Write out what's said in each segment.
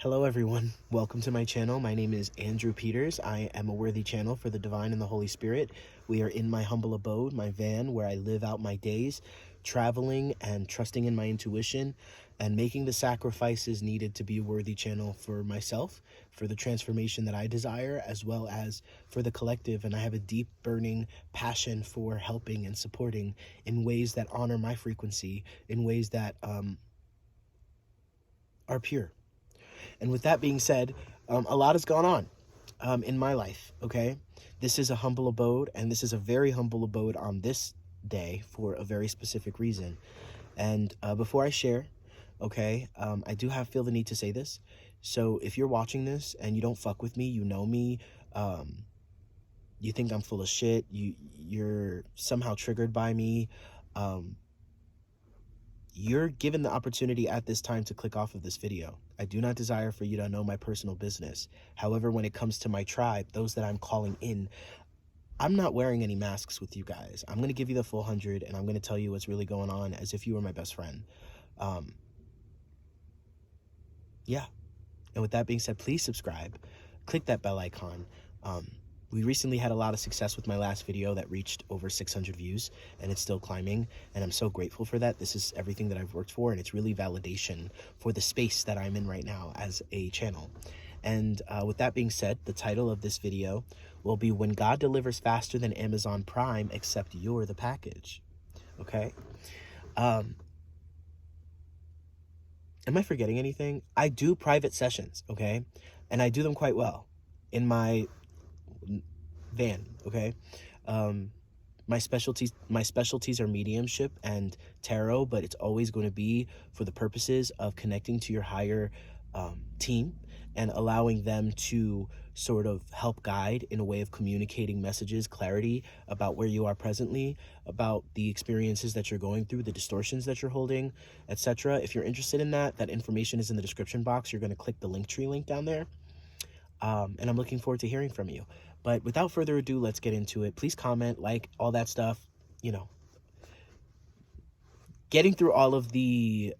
Hello everyone, welcome to my channel. My name is Andrew Peters. I am a worthy channel for the Divine and the Holy Spirit. We are in my humble abode, my van, where I live out my days, traveling and trusting in my intuition and making the sacrifices needed to be a worthy channel for myself, for the transformation that I desire, as well as for the collective. And I have a deep burning passion for helping and supporting in ways that honor my frequency, in ways that are pure. And with that being said, a lot has gone on in my life, okay? This is a humble abode, and this is a very humble abode on this day for a very specific reason. And before I share, okay, I do feel the need to say this. So if you're watching this and you don't fuck with me, you know me, you think I'm full of shit, you're somehow triggered by me, you're given the opportunity at this time to click off of this video. I do not desire for you to know my personal business. However, when it comes to my tribe, those that I'm calling in, I'm not wearing any masks with you guys. I'm going to give you the full 100 and I'm going to tell you what's really going on as if you were my best friend. Yeah. And with that being said, please subscribe, click that bell icon. We recently had a lot of success with my last video that reached over 600 views, and it's still climbing, and I'm so grateful for that. This is everything that I've worked for, and it's really validation for the space that I'm in right now as a channel. And with that being said, the title of this video will be When God Delivers Faster Than Amazon Prime, Except You're the Package. Okay? Am I forgetting anything? I do private sessions, okay? And I do them quite well in my van, okay? My specialties are mediumship and tarot, but it's always going to be for the purposes of connecting to your higher team and allowing them to sort of help guide in a way of communicating messages, clarity about where you are presently, about the experiences that you're going through, the distortions that you're holding, etc. If you're interested in that, that information is in the description box. You're going to click the Linktree link down there. And I'm looking forward to hearing from you. But without further ado, let's get into it. Please comment, like, all that stuff, you know. Getting through all of the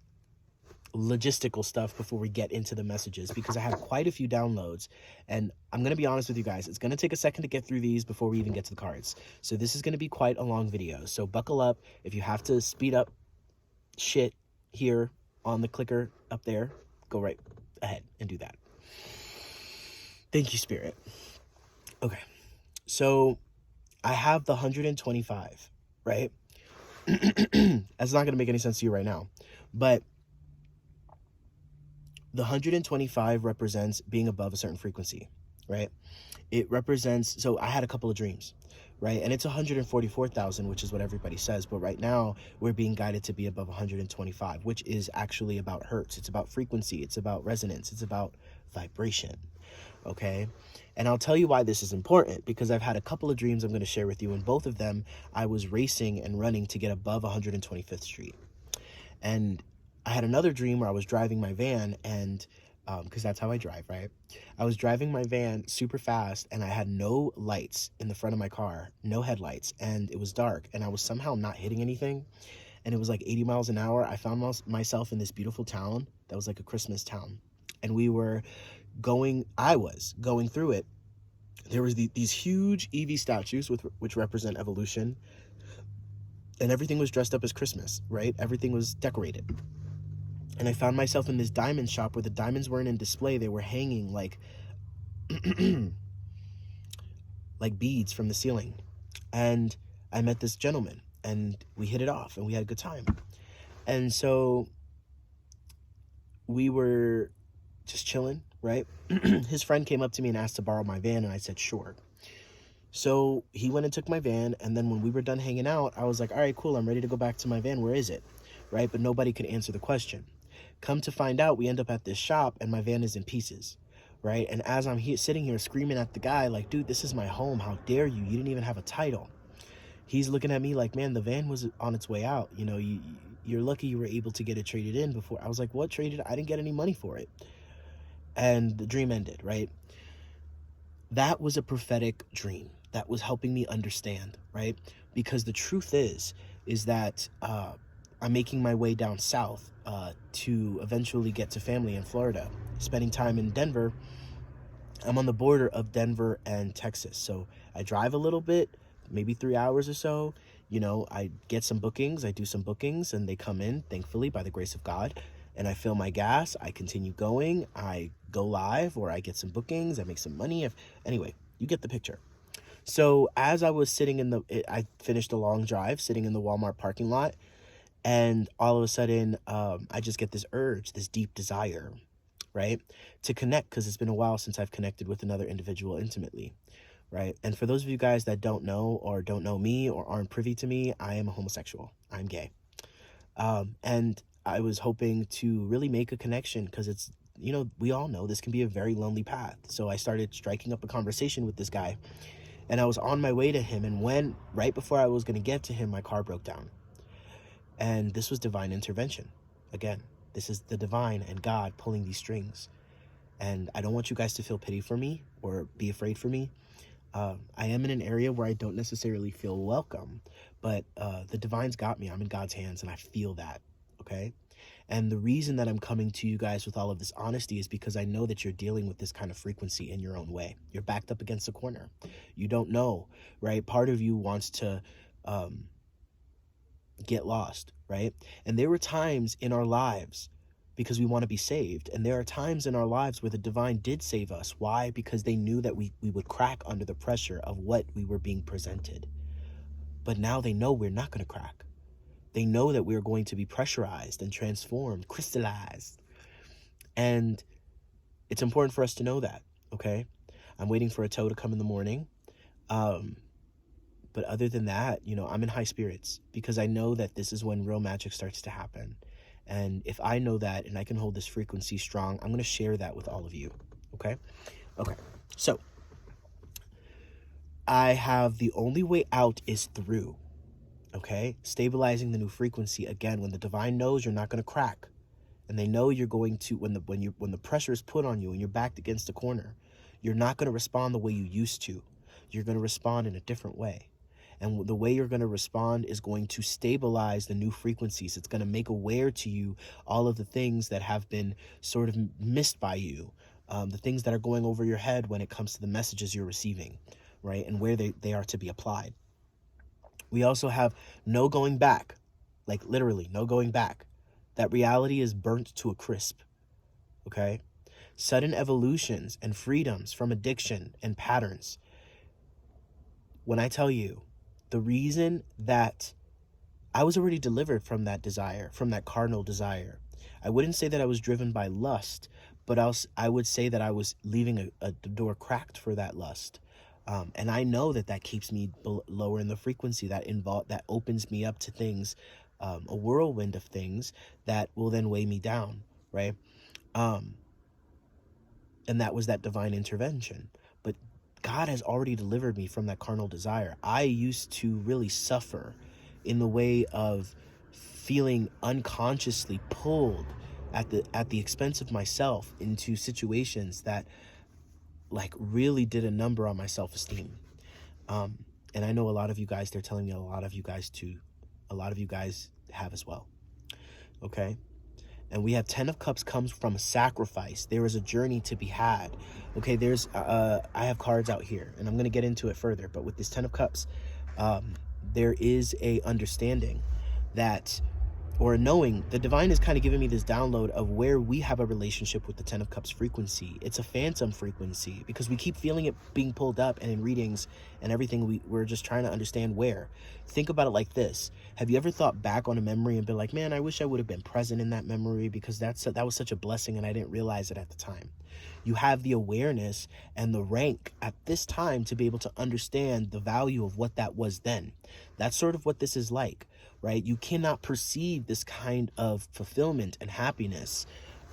logistical stuff before we get into the messages, because I have quite a few downloads, and I'm going to be honest with you guys, it's going to take a second to get through these before we even get to the cards. So this is going to be quite a long video. So buckle up. If you have to speed up shit here on the clicker up there, go right ahead and do that. Thank you, Spirit. Okay, so I have the 125, right? That's not going to make any sense to you right now, but the 125 represents being above a certain frequency, right? It represents, so I had a couple of dreams, right? And it's 144,000, which is what everybody says. But right now we're being guided to be above 125, which is actually about hertz. It's about frequency. It's about resonance. It's about vibration. Okay. And I'll tell you why this is important, because I've had a couple of dreams I'm going to share with you. And both of them, I was racing and running to get above 125th Street. And I had another dream where I was driving my van, and because that's how I drive, right? I was driving my van super fast, and I had no lights in the front of my car, no headlights, and it was dark, and I was somehow not hitting anything, and it was like 80 miles an hour. I found myself in this beautiful town that was like a Christmas town, and I was going through it. There was these huge EV statues which represent evolution, and everything was dressed up as Christmas, right? Everything was decorated. And I found myself in this diamond shop where the diamonds weren't in display. They were hanging like like beads from the ceiling. And I met this gentleman, and we hit it off, and we had a good time. And so we were just chilling, right? His friend came up to me and asked to borrow my van, and I said, sure. So he went and took my van, and then when we were done hanging out, I was like, all right, cool, I'm ready to go back to my van. Where is it? Right? But nobody could answer the question. Come to find out, we end up at this shop, and my van is in pieces, right? And as I'm sitting here screaming at the guy, like, dude, this is my home. How dare you? You didn't even have a title. He's looking at me like, man, the van was on its way out. You know, you're lucky you were able to get it traded in before. I was like, what traded? I didn't get any money for it. And the dream ended, right? That was a prophetic dream that was helping me understand, right? Because the truth is that I'm making my way down south to eventually get to family in Florida. spending time in Denver. I'm on the border of Denver and Texas. So I drive a little bit, maybe 3 hours or so. You know, I get some bookings, I do some bookings, and they come in, thankfully, by the grace of God. And I fill my gas, I continue going, I go live, or I get some bookings, I make some money. Anyway, you get the picture. So as I was sitting I finished a long drive, sitting in the Walmart parking lot, and all of a sudden, I just get this urge, this deep desire, right, to connect, because it's been a while since I've connected with another individual intimately, right? And for those of you guys that don't know or don't know me or aren't privy to me, I am a homosexual. I'm gay. And I was hoping to really make a connection, because it's, you know, we all know this can be a very lonely path. So I started striking up a conversation with this guy, and I was on my way to him, and right before I was going to get to him, my car broke down. And this was divine intervention. Again, this is the divine and God pulling these strings. And I don't want you guys to feel pity for me or be afraid for me. I am in an area where I don't necessarily feel welcome, but the divine's got me. I'm in God's hands, and I feel that, okay? And the reason that I'm coming to you guys with all of this honesty is because I know that you're dealing with this kind of frequency in your own way. You're backed up against a corner. You don't know, right? Part of you wants to get lost, right? And there were times in our lives, because we want to be saved, and there are times in our lives where the divine did save us. Why? Because they knew that we would crack under the pressure of what we were being presented. But now they know we're not going to crack. They know that we're going to be pressurized and transformed, crystallized. And it's important for us to know that, okay? I'm waiting for a tow to come in the morning. But other than that, you know, I'm in high spirits, because I know that this is when real magic starts to happen. And if I know that and I can hold this frequency strong, I'm going to share that with all of you, okay? Okay, so I have the only way out is through, okay? Stabilizing the new frequency. Again, when the divine knows you're not going to crack, and they know you're going to, when the pressure is put on you and you're backed against a corner, you're not going to respond the way you used to. You're going to respond in a different way. And the way you're going to respond is going to stabilize the new frequencies. It's going to make aware to you all of the things that have been sort of missed by you, the things that are going over your head when it comes to the messages you're receiving, right? And where they are to be applied. We also have no going back, like literally no going back. That reality is burnt to a crisp, okay? Sudden evolutions and freedoms from addiction and patterns. When I tell you, the reason that I was already delivered from that desire, from that carnal desire, I wouldn't say that I was driven by lust, but I would say that I was leaving a door cracked for that lust. And I know that keeps me lower in the frequency, that opens me up to things, a whirlwind of things that will then weigh me down, right? And that was that divine intervention. But God has already delivered me from that carnal desire. I used to really suffer in the way of feeling unconsciously pulled at the expense of myself into situations that like really did a number on my self-esteem. And I know a lot of you guys, they're telling me a lot of you guys have as well. Okay. And we have 10 of Cups comes from a sacrifice. There is a journey to be had. Okay, there's, I have cards out here, and I'm going to get into it further. But with this 10 of Cups, there is a understanding that, or a knowing, the divine is kind of giving me this download of where we have a relationship with the 10 of Cups frequency. It's a phantom frequency, because we keep feeling it being pulled up, and in readings and everything, we're just trying to understand where. Think about it like this. Have you ever thought back on a memory and been like, man, I wish I would have been present in that memory, because that was such a blessing and I didn't realize it at the time. You have the awareness and the rank at this time to be able to understand the value of what that was then. That's sort of what this is like, right? You cannot perceive this kind of fulfillment and happiness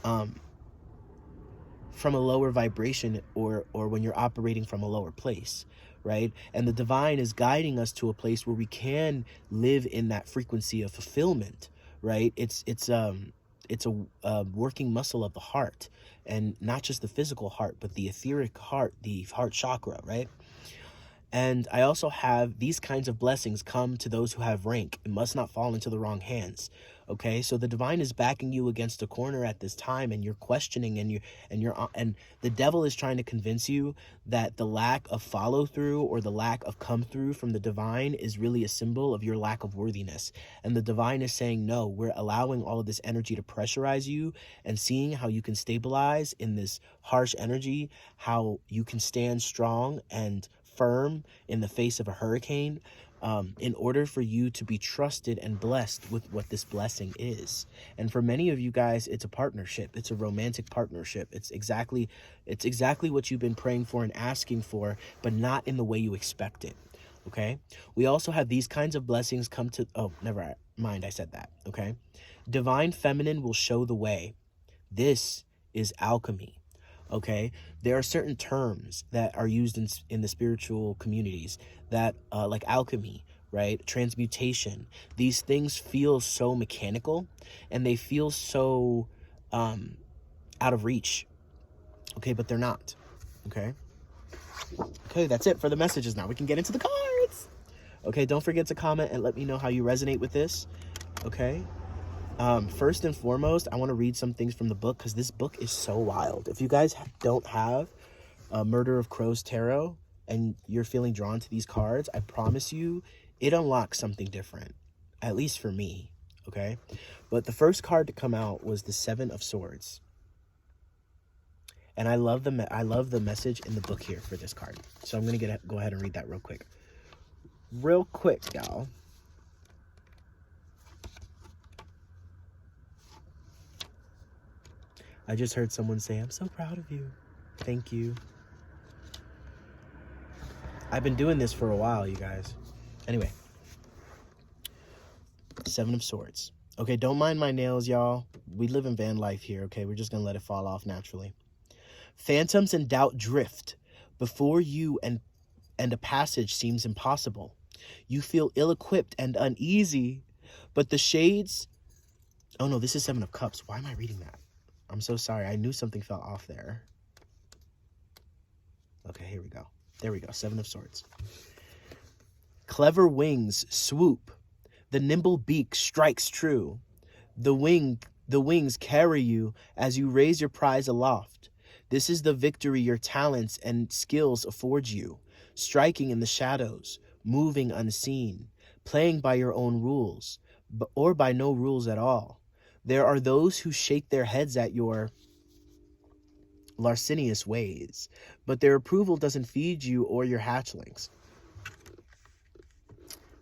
from a lower vibration, or when you're operating from a lower place, right? And the divine is guiding us to a place where we can live in that frequency of fulfillment, right? It's a working muscle of the heart, and not just the physical heart, but the etheric heart, the heart chakra, right? And I also have these kinds of blessings come to those who have rank. It must not fall into the wrong hands. Okay, so the divine is backing you against a corner at this time, and you're questioning, and the devil is trying to convince you that the lack of follow through or the lack of come through from the divine is really a symbol of your lack of worthiness. And the divine is saying, no, we're allowing all of this energy to pressurize you, and seeing how you can stabilize in this harsh energy, how you can stand strong and firm in the face of a hurricane, in order for you to be trusted and blessed with what this blessing is. And for many of you guys, it's a partnership. It's a romantic partnership. It's exactly what you've been praying for and asking for, but not in the way you expect it. Okay? We also have these kinds of blessings come to, oh, never mind, I said that. Okay? Divine feminine will show the way. This is alchemy. Okay, there are certain terms that are used in the spiritual communities that like alchemy, right? Transmutation. These things feel so mechanical, and they feel so out of reach. Okay, but they're not. Okay, that's it for the messages. Now we can get into the cards. Okay, don't forget to comment and let me know how you resonate with this. Okay. First and foremost, I want to read some things from the book, because this book is so wild. If you guys don't have Murder of Crows Tarot and you're feeling drawn to these cards, I promise you it unlocks something different, at least for me. Okay, but the first card to come out was the Seven of Swords, and I love the message in the book here for this card. So I'm gonna go ahead and read that real quick, y'all. I just heard someone say, I'm so proud of you. Thank you. I've been doing this for a while, you guys. Anyway. Seven of Swords. Okay, don't mind my nails, y'all. We live in van life here, okay? We're just going to let it fall off naturally. Phantoms and doubt drift before you, and a passage seems impossible. You feel ill-equipped and uneasy, but the shades... Oh, no, this is Seven of Cups. Why am I reading that? I'm so sorry. I knew something fell off there. Okay, here we go. There we go. Seven of Swords. Clever wings swoop. The nimble beak strikes true. The wings carry you as you raise your prize aloft. This is the victory your talents and skills afford you. Striking in the shadows, moving unseen, playing by your own rules, or by no rules at all. There are those who shake their heads at your lascivious ways, but their approval doesn't feed you or your hatchlings.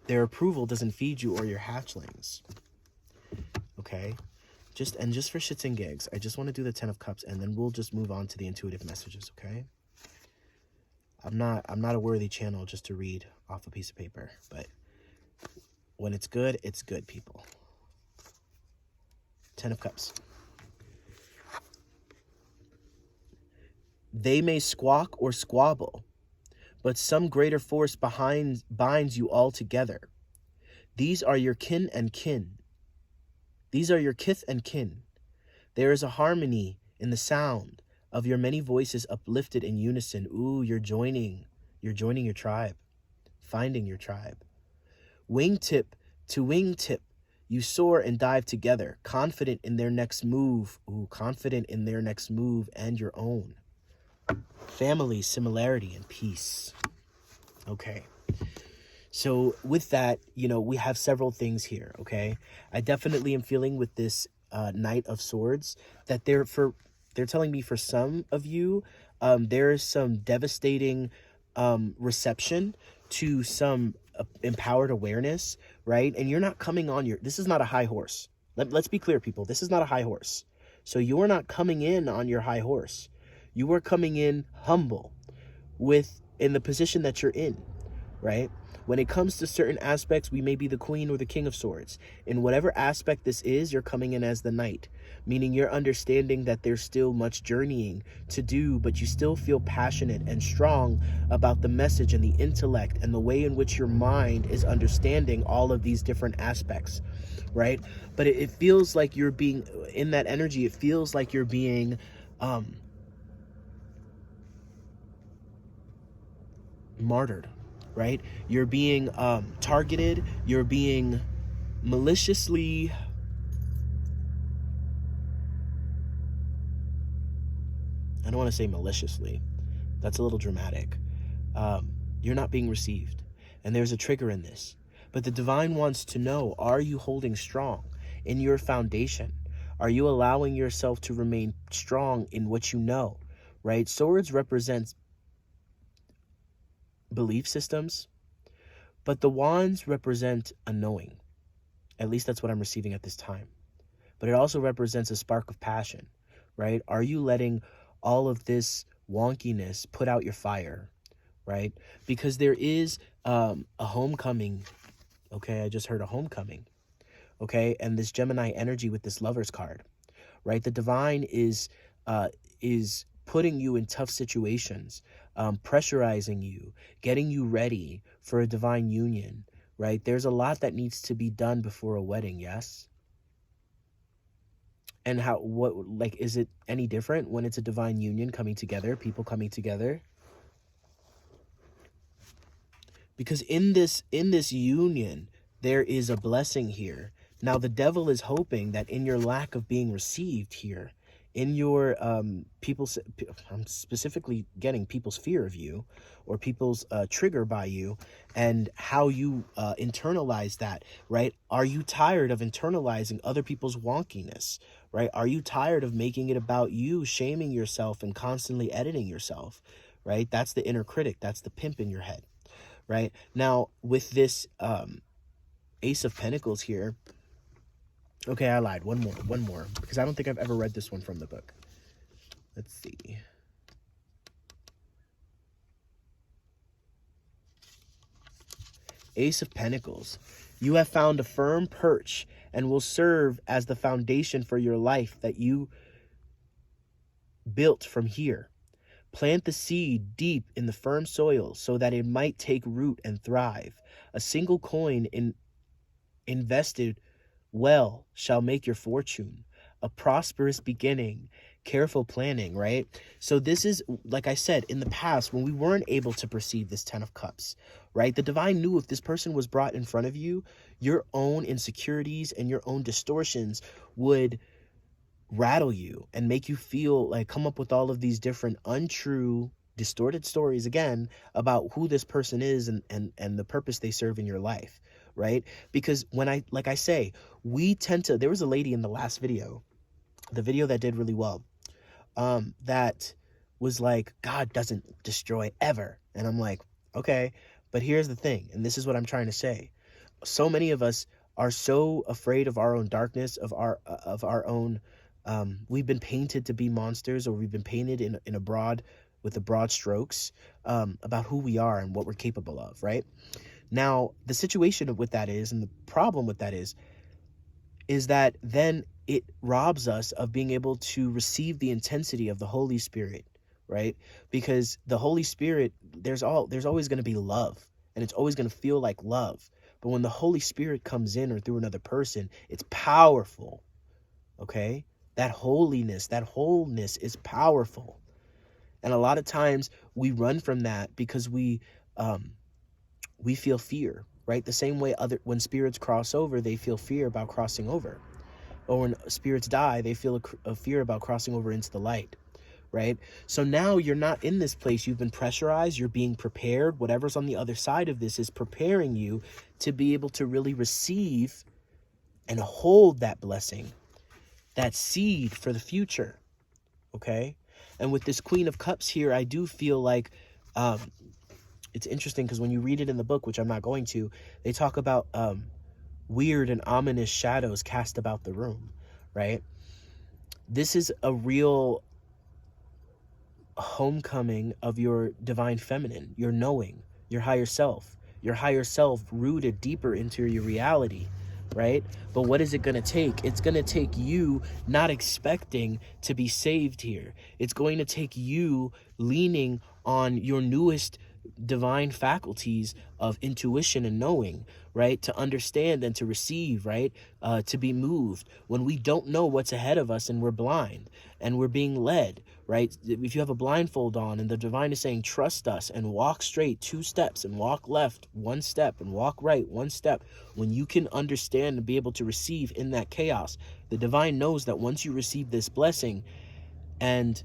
Their approval doesn't feed you or your hatchlings. Okay? Just for shits and gigs, I just want to do the Ten of Cups, and then we'll just move on to the intuitive messages, okay? I'm not a worthy channel just to read off a piece of paper, but when it's good, people. Ten of Cups. They may squawk or squabble, but some greater force binds you all together. These are your kin and kin. These are your kith and kin. There is a harmony in the sound of your many voices uplifted in unison. Ooh, you're joining your tribe, finding your tribe. Wingtip to wingtip, you soar and dive together, confident in their next move. Ooh, confident in their next move and your own. Family, similarity, and peace. Okay. So with that, we have several things here, okay? I definitely am feeling with this Knight of Swords that they're telling me for some of you, there is some devastating reception to some empowered awareness, right? And you're not coming on this is not a high horse. Let's be clear, people. This is not a high horse. So you are not coming in on your high horse. You are coming in humble in the position that you're in, right? When it comes to certain aspects, we may be the Queen or the King of Swords. In whatever aspect this is, you're coming in as the Knight, meaning you're understanding that there's still much journeying to do, but you still feel passionate and strong about the message and the intellect and the way in which your mind is understanding all of these different aspects, right? But it feels like you're being, in that energy, it feels like you're being martyred, right? You're being targeted. You're being maliciously I don't want to say maliciously. That's a little dramatic. You're not being received. And there's a trigger in this. But the divine wants to know, are you holding strong in your foundation? Are you allowing yourself to remain strong in what you know, right? Swords represents belief systems, but the wands represent a knowing. At least that's what I'm receiving at this time. But it also represents a spark of passion, right? Are you letting all of this wonkiness put out your fire, right? Because there is a homecoming. Okay, I just heard a homecoming. Okay, and this Gemini energy with this Lover's card, right? The divine is putting you in tough situations, pressurizing you, getting you ready for a divine union, right? There's a lot that needs to be done before a wedding, yes? And is it any different when it's a divine union coming together, people coming together? Because in this union, there is a blessing here. Now, the devil is hoping that in your lack of being received here, in your I'm specifically getting people's fear of you, or people's trigger by you, and how you internalize that, right? Are you tired of internalizing other people's wonkiness, right? Are you tired of making it about you, shaming yourself and constantly editing yourself, right? That's the inner critic. That's the pimp in your head, right? Now, with this Ace of Pentacles here, okay, I lied. One more, because I don't think I've ever read this one from the book. Let's see. Ace of Pentacles. You have found a firm perch and will serve as the foundation for your life that you built from here. Plant the seed deep in the firm soil so that it might take root and thrive. A single coin invested well shall make your fortune. A prosperous beginning, careful planning, right? So this is, like I said, in the past, when we weren't able to perceive this 10 of Cups, right? The divine knew if this person was brought in front of you, your own insecurities and your own distortions would rattle you and make you feel like, come up with all of these different untrue, distorted stories again about who this person is and the purpose they serve in your life, right? Because like I say, we tend to, there was a lady in the last video, the video that did really well, that was like, God doesn't destroy ever. And I'm like, okay, but here's the thing. And this is what I'm trying to say. So many of us are so afraid of our own darkness, of our own, we've been painted to be monsters, or we've been painted with the broad strokes, about who we are and what we're capable of, right? Now, the situation with that is, and the problem with that is that then it robs us of being able to receive the intensity of the Holy Spirit, right? Because the Holy Spirit, there's always going to be love, and it's always going to feel like love. But when the Holy Spirit comes in or through another person, it's powerful, okay? That holiness, that wholeness is powerful. And a lot of times we run from that because we feel fear, right? The same way when spirits cross over, they feel fear about crossing over. Or when spirits die, they feel a fear about crossing over into the light, right? So now you're not in this place. You've been pressurized. You're being prepared. Whatever's on the other side of this is preparing you to be able to really receive and hold that blessing, that seed for the future, okay? And with this Queen of Cups here, I do feel like it's interesting because when you read it in the book, which I'm not going to, they talk about weird and ominous shadows cast about the room, right? This is a real homecoming of your divine feminine, your knowing, your higher self rooted deeper into your reality, right? But what is it going to take? It's going to take you not expecting to be saved here. It's going to take you leaning on your newest divine faculties of intuition and knowing, right? To understand and to receive, right? To be moved when we don't know what's ahead of us and we're blind and we're being led, right? If you have a blindfold on and the divine is saying, trust us and walk straight 2 steps and walk left 1 step and walk right 1 step, when you can understand and be able to receive in that chaos, the divine knows that once you receive this blessing and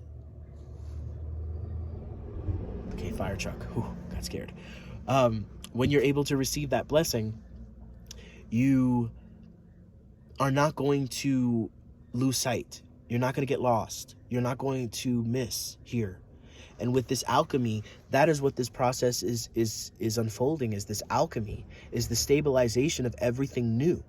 fire truck. Whew, got scared. When you're able to receive that blessing, you are not going to lose sight. You're not going to get lost. You're not going to miss here. And with this alchemy, that is what this process is unfolding, is this alchemy, is the stabilization of everything new,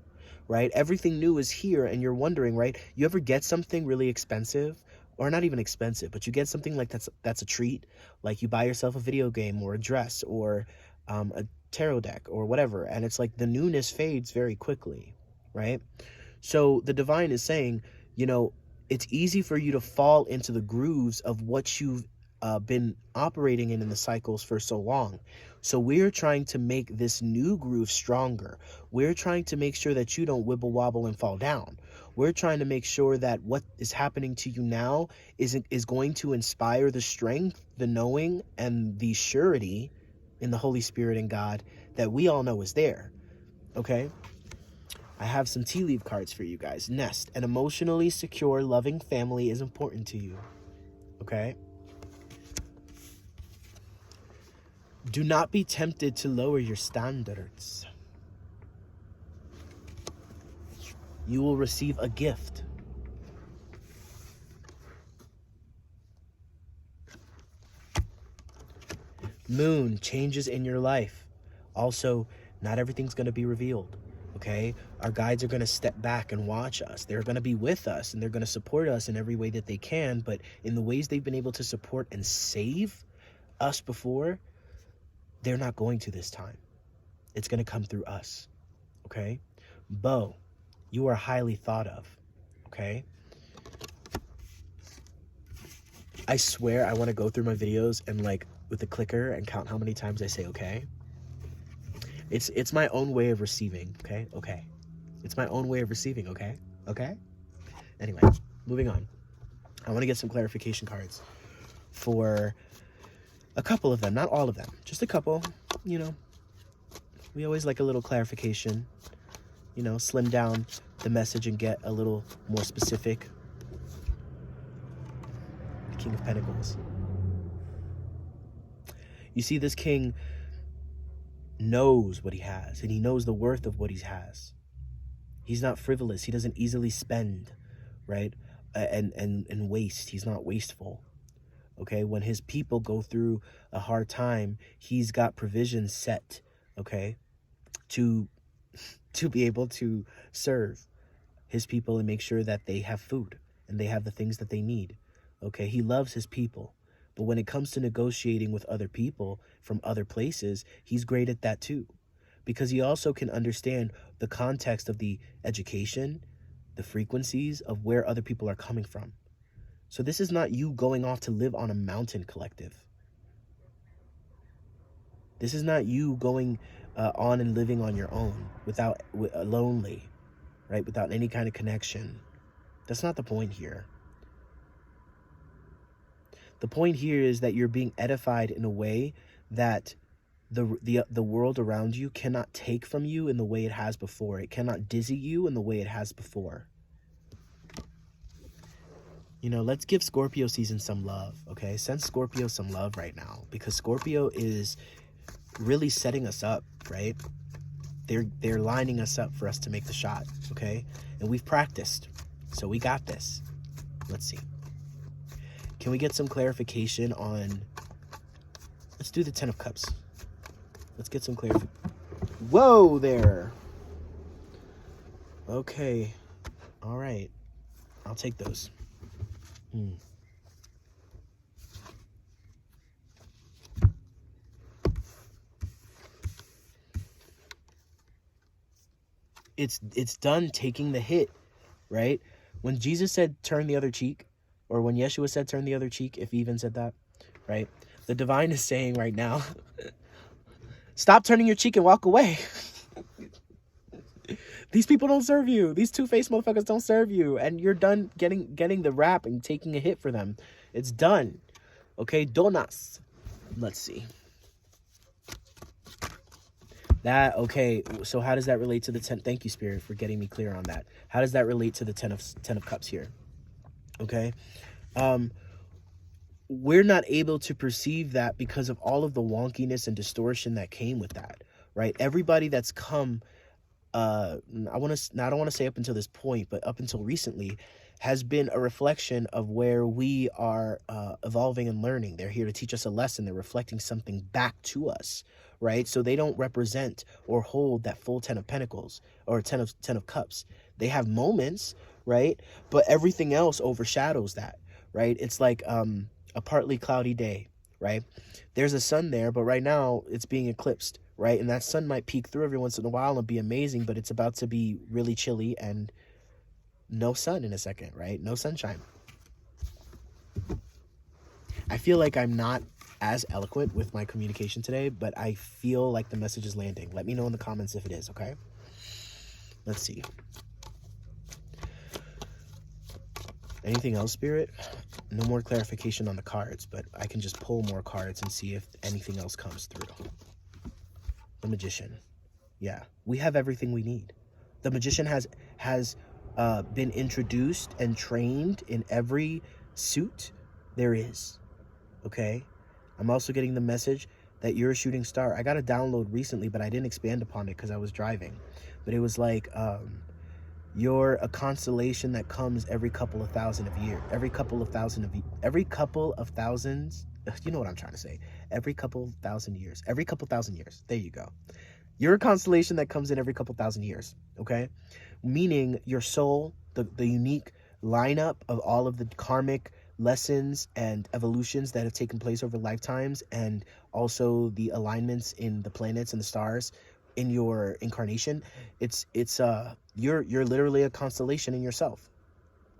right? Everything new is here, and you're wondering, right? You ever get something really expensive, or not even expensive, but you get something like that's a treat, like you buy yourself a video game or a dress or a tarot deck or whatever, and it's like the newness fades very quickly, right? So the divine is saying, you know, it's easy for you to fall into the grooves of what you've been operating in the cycles for so long. So we're trying to make this new groove stronger. We're trying to make sure that you don't wibble wobble and fall down. We're trying to make sure that what is happening to you now is going to inspire the strength, the knowing, and the surety in the Holy Spirit and God that we all know is there. Okay? I have some tea leaf cards for you guys. Nest, an emotionally secure, loving family is important to you. Okay? Do not be tempted to lower your standards. You will receive a gift. Moon, changes in your life. Also, not everything's going to be revealed. Okay? Our guides are going to step back and watch us. They're going to be with us, and they're going to support us in every way that they can, but in the ways they've been able to support and save us before, they're not going to this time. It's going to come through us. Okay? Bo, you are highly thought of. Okay? I swear I want to go through my videos and like with the clicker and count how many times I say okay. It's my own way of receiving, okay? Okay. It's my own way of receiving, okay? Okay? Anyway, moving on. I want to get some clarification cards for a couple of them, not all of them, just a couple. You know, we always like a little clarification, you know, slim down the message and get a little more specific. The King of Pentacles. You see, this king knows what he has, and he knows the worth of what he has. He's not frivolous. He doesn't easily spend, right? And waste. He's not wasteful. Okay, when his people go through a hard time, he's got provisions set, okay, to be able to serve his people and make sure that they have food and they have the things that they need. Okay, he loves his people. But when it comes to negotiating with other people from other places, he's great at that too, because he also can understand the context of the education, the frequencies of where other people are coming from. So this is not you going off to live on a mountain, collective. This is not you going on and living on your own, lonely, right? Without any kind of connection. That's not the point here. The point here is that you're being edified in a way that the world around you cannot take from you in the way it has before. It cannot dizzy you in the way it has before. You know, let's give Scorpio season some love, okay? Send Scorpio some love right now, because Scorpio is really setting us up, right? They're lining us up for us to make the shot, okay? And we've practiced, so we got this. Let's see. Can we get some clarification on... Let's do the 10 of Cups. Let's get some clarification. Whoa there! Okay. All right. I'll take those. It's done taking the hit, right? When Jesus said turn the other cheek, or when Yeshua said turn the other cheek, if he even said that, right? The divine is saying right now, stop turning your cheek and walk away. These people don't serve you. These two-faced motherfuckers don't serve you. And you're done getting the rap and taking a hit for them. It's done. Okay, donas. Let's see. Okay, so how does that relate to the 10? Thank you, Spirit, for getting me clear on that. How does that relate to the 10 of Cups here? Okay. we're not able to perceive that because of all of the wonkiness and distortion that came with that, right? Everybody that's come, I don't want to say up until this point, but up until recently, has been a reflection of where we are evolving and learning. They're here to teach us a lesson. They're reflecting something back to us, right? So they don't represent or hold that full 10 of Pentacles or 10 of Cups. They have moments, right? But everything else overshadows that, right? It's like a partly cloudy day, right? There's a sun there, but right now it's being eclipsed, right? And that sun might peek through every once in a while and be amazing, but it's about to be really chilly and no sun in a second, right? No sunshine. I feel like I'm not as eloquent with my communication today, but I feel like the message is landing. Let me know in the comments if it is, okay? Let's see. Anything else, Spirit? No more clarification on the cards, but I can just pull more cards and see if anything else comes through. The Magician. Yeah, we have everything we need. The Magician has been introduced and trained in every suit there is, okay? I'm also getting the message that you're a shooting star. I got a download recently, but I didn't expand upon it because I was driving. But it was like, you're a constellation that comes every couple of thousands, you know what I'm trying to say, every couple thousand years, there you go. You're a constellation that comes in every couple thousand years, okay? Meaning your soul, the unique lineup of all of the karmic lessons and evolutions that have taken place over lifetimes, and also the alignments in the planets and the stars in your incarnation. You're literally a constellation in yourself,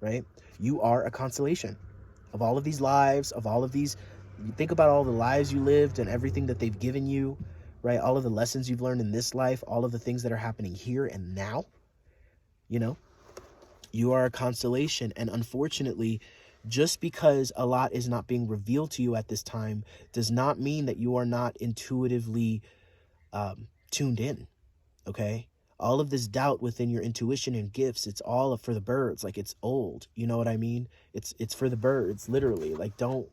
right? You are a constellation of all of these lives, of all of these. You think about all the lives you lived and everything that they've given you, right? All of the lessons you've learned in this life, all of the things that are happening here and now, you know, you are a constellation. And unfortunately, just because a lot is not being revealed to you at this time does not mean that you are not intuitively tuned in, okay? All of this doubt within your intuition and gifts, it's all for the birds. Like, it's old, you know what I mean? It's for the birds, literally. Like, don't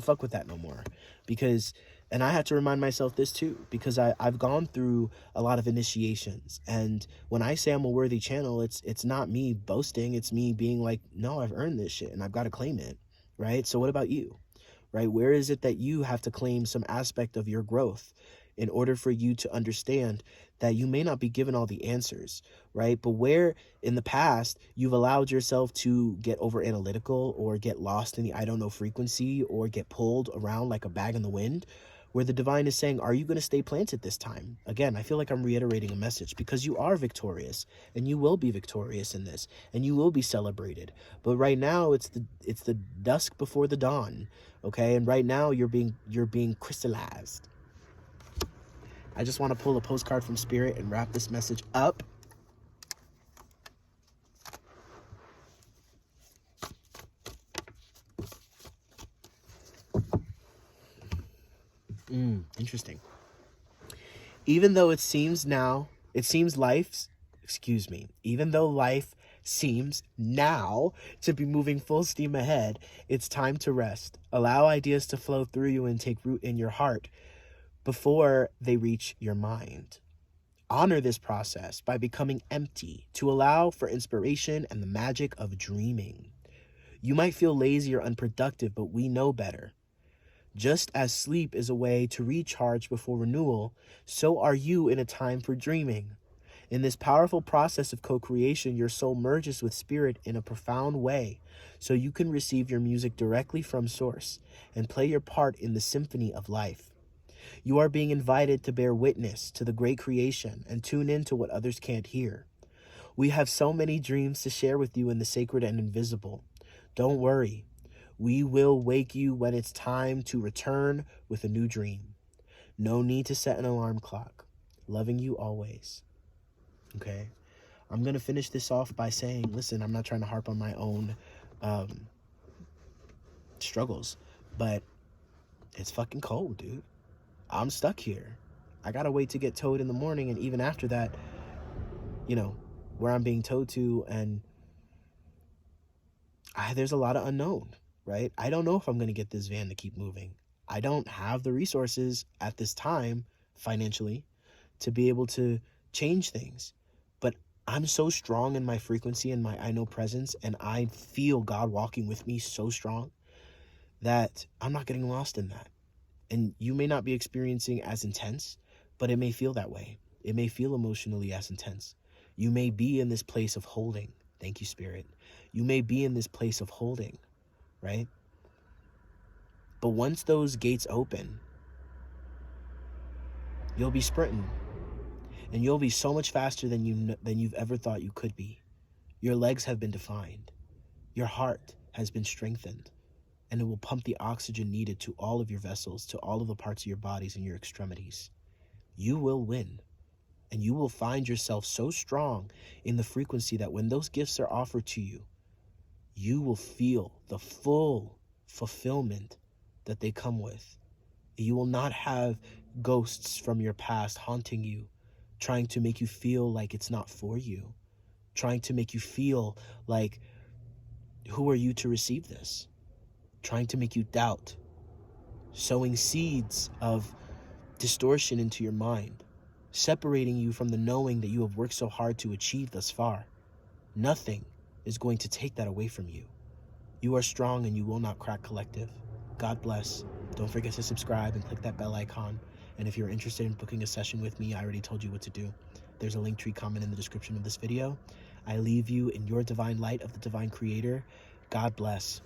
fuck with that no more. Because, and I had to remind myself this too, because I've gone through a lot of initiations, and when I say I'm a worthy channel, it's not me boasting, it's me being like, no, I've earned this shit and I've got to claim it, right? So what about you, right? Where is it that you have to claim some aspect of your growth in order for you to understand that you may not be given all the answers, right? But where in the past you've allowed yourself to get over analytical or get lost in the I don't know frequency or get pulled around like a bag in the wind, where the divine is saying, are you going to stay planted this time? Again, I feel like I'm reiterating a message, because you are victorious and you will be victorious in this and you will be celebrated. But right now it's the dusk before the dawn, okay? And right now you're being crystallized. I just want to pull a postcard from Spirit and wrap this message up. Interesting. Even though life seems now to be moving full steam ahead, it's time to rest. Allow ideas to flow through you and take root in your heart before they reach your mind. Honor this process by becoming empty to allow for inspiration and the magic of dreaming. You might feel lazy or unproductive, but we know better. Just as sleep is a way to recharge before renewal, so are you in a time for dreaming. In this powerful process of co-creation, your soul merges with spirit in a profound way, so you can receive your music directly from source and play your part in the symphony of life. You are being invited to bear witness to the great creation and tune into what others can't hear. We have so many dreams to share with you in the sacred and invisible. Don't worry. We will wake you when it's time to return with a new dream. No need to set an alarm clock. Loving you always. Okay? I'm going to finish this off by saying, listen, I'm not trying to harp on my own struggles, but it's fucking cold, dude. I'm stuck here. I gotta wait to get towed in the morning, and even after that, you know, where I'm being towed to, and there's a lot of unknown, right? I don't know if I'm going to get this van to keep moving. I don't have the resources at this time financially to be able to change things. But I'm so strong in my frequency and my I know presence, and I feel God walking with me so strong that I'm not getting lost in that. And you may not be experiencing as intense, but it may feel that way. It may feel emotionally as intense. You may be in this place of holding. Thank you, Spirit. You may be in this place of holding, right? But once those gates open, you'll be sprinting, and you'll be so much faster than you've ever thought you could be. Your legs have been defined. Your heart has been strengthened, and it will pump the oxygen needed to all of your vessels, to all of the parts of your bodies and your extremities. You will win, and you will find yourself so strong in the frequency that when those gifts are offered to you, you will feel the full fulfillment that they come with. You will not have ghosts from your past haunting you, trying to make you feel like it's not for you, trying to make you feel like, who are you to receive this? Trying to make you doubt, sowing seeds of distortion into your mind, separating you from the knowing that you have worked so hard to achieve thus far. Nothing is going to take that away from you. You are strong and you will not crack, collective. God bless. Don't forget to subscribe and click that bell icon. And if you're interested in booking a session with me, I already told you what to do. There's a link tree comment in the description of this video. I leave you in your divine light of the divine creator. God bless.